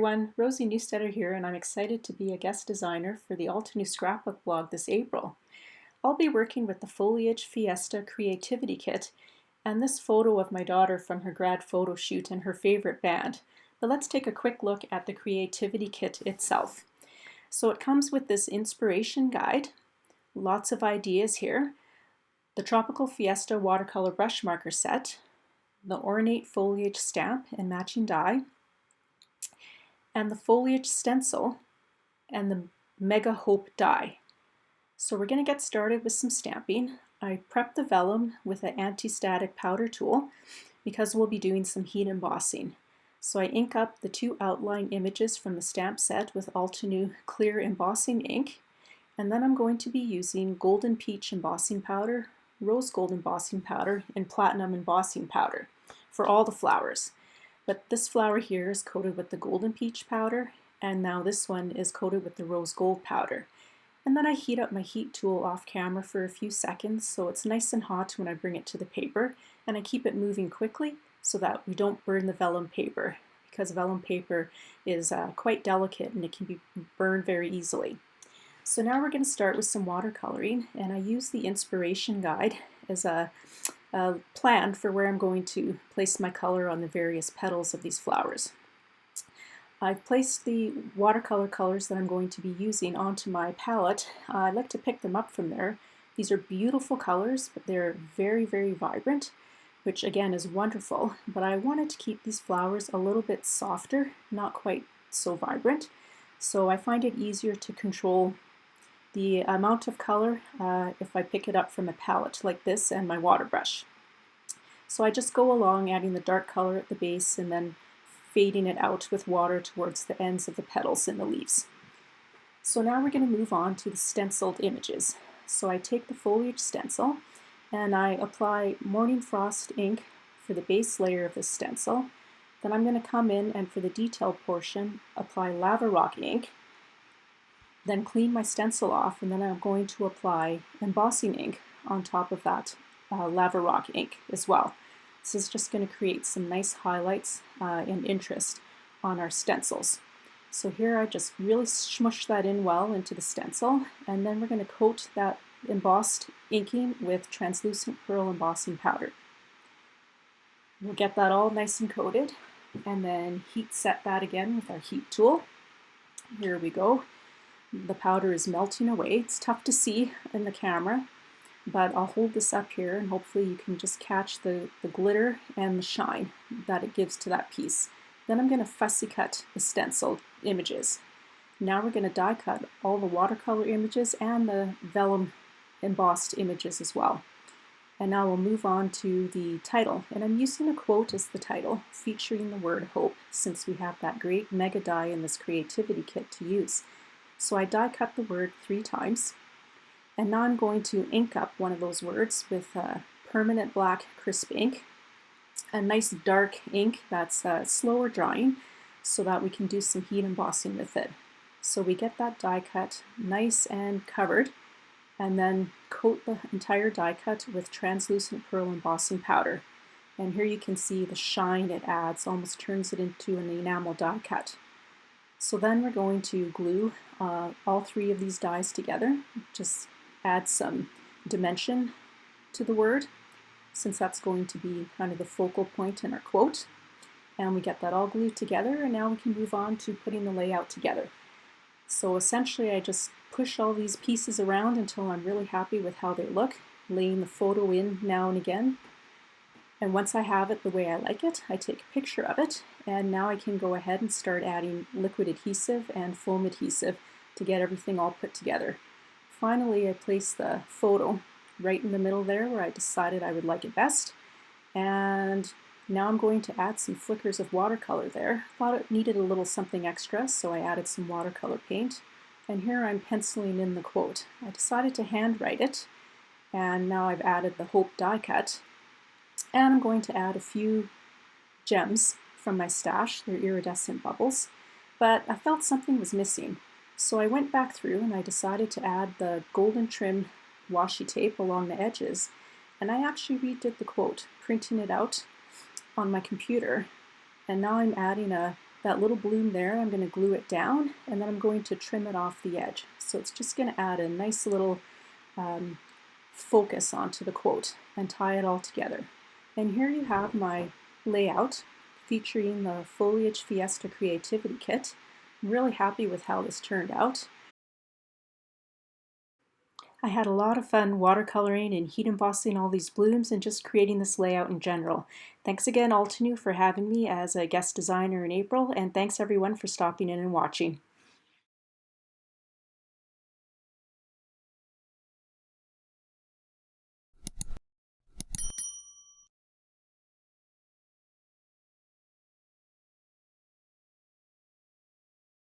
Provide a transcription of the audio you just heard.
everyone, Rosie Neustaedter here, and I'm excited to be a guest designer for the Altenew Scrapbook blog this April. I'll be working with the Foliage Fiesta Creativity Kit and this photo of my daughter from her grad photo shoot and her favorite band. But let's take a quick look at the Creativity Kit itself. So it comes with this inspiration guide, lots of ideas here, the Tropical Fiesta watercolor brush marker set, the Ornate Foliage stamp and matching die, and the Foliage Stencil and the Mega Hope die. So we're going to get started with some stamping. I prepped the vellum with an anti-static powder tool because we'll be doing some heat embossing. So I ink up the two outline images from the stamp set with Altenew clear embossing ink, and then I'm going to be using golden peach embossing powder, rose gold embossing powder, and platinum embossing powder for all the flowers. But this flower here is coated with the golden peach powder, and now this one is coated with the rose gold powder. And then I heat up my heat tool off camera for a few seconds so it's nice and hot when I bring it to the paper, and I keep it moving quickly so that we don't burn the vellum paper, because vellum paper is quite delicate and it can be burned very easily. So now we're going to start with some watercoloring, and I use the inspiration guide as a plan for where I'm going to place my color on the various petals of these flowers. I've placed the watercolor colors that I'm going to be using onto my palette. I like to pick them up from there. These are beautiful colors, but they're very, very vibrant, which again is wonderful. But I wanted to keep these flowers a little bit softer, not quite so vibrant. So I find it easier to control the amount of color if I pick it up from a palette like this and my water brush. So I just go along adding the dark color at the base and then fading it out with water towards the ends of the petals and the leaves. So now we're going to move on to the stenciled images. So I take the foliage stencil and I apply Morning Frost ink for the base layer of the stencil. Then I'm going to come in and for the detail portion apply Lava Rock ink, then clean my stencil off, and then I'm going to apply embossing ink on top of that Lava Rock ink as well. This is just going to create some nice highlights and interest on our stencils. So here I just really smush that in well into the stencil, and then we're going to coat that embossed inking with translucent pearl embossing powder. We'll get that all nice and coated, and then heat set that again with our heat tool. Here we go. The powder is melting away. It's tough to see in the camera, but I'll hold this up here and hopefully you can just catch the glitter and the shine that it gives to that piece. Then I'm going to fussy cut the stenciled images. Now we're going to die cut all the watercolor images and the vellum embossed images as well. And now we'll move on to the title, and I'm using a quote as the title featuring the word hope, since we have that great mega die in this creativity kit to use. So I die cut the word 3 times, and now I'm going to ink up one of those words with permanent black crisp ink, a nice dark ink that's slower drying so that we can do some heat embossing with it. So we get that die cut nice and covered, and then coat the entire die cut with translucent pearl embossing powder. And here you can see the shine it adds, almost turns it into an enamel die cut. So then we're going to glue all 3 of these dies together. Just add some dimension to the word, since that's going to be kind of the focal point in our quote. And we get that all glued together, and now we can move on to putting the layout together. So essentially I just push all these pieces around until I'm really happy with how they look, laying the photo in now and again. And once I have it the way I like it, I take a picture of it, and now I can go ahead and start adding liquid adhesive and foam adhesive to get everything all put together. Finally, I place the photo right in the middle there where I decided I would like it best, and now I'm going to add some flickers of watercolor there. Thought it needed a little something extra, so I added some watercolor paint, and here I'm penciling in the quote. I decided to handwrite it, and now I've added the hope die cut. And I'm going to add a few gems from my stash. They're iridescent bubbles, but I felt something was missing. So I went back through and I decided to add the golden trim washi tape along the edges, and I actually redid the quote, printing it out on my computer. And now I'm adding a that little bloom there, I'm going to glue it down, and then I'm going to trim it off the edge. So it's just going to add a nice little focus onto the quote and tie it all together. And here you have my layout featuring the Foliage Fiesta Creativity Kit. I'm really happy with how this turned out. I had a lot of fun watercoloring and heat embossing all these blooms and just creating this layout in general. Thanks again, Altenew, for having me as a guest designer in April, and thanks everyone for stopping in and watching.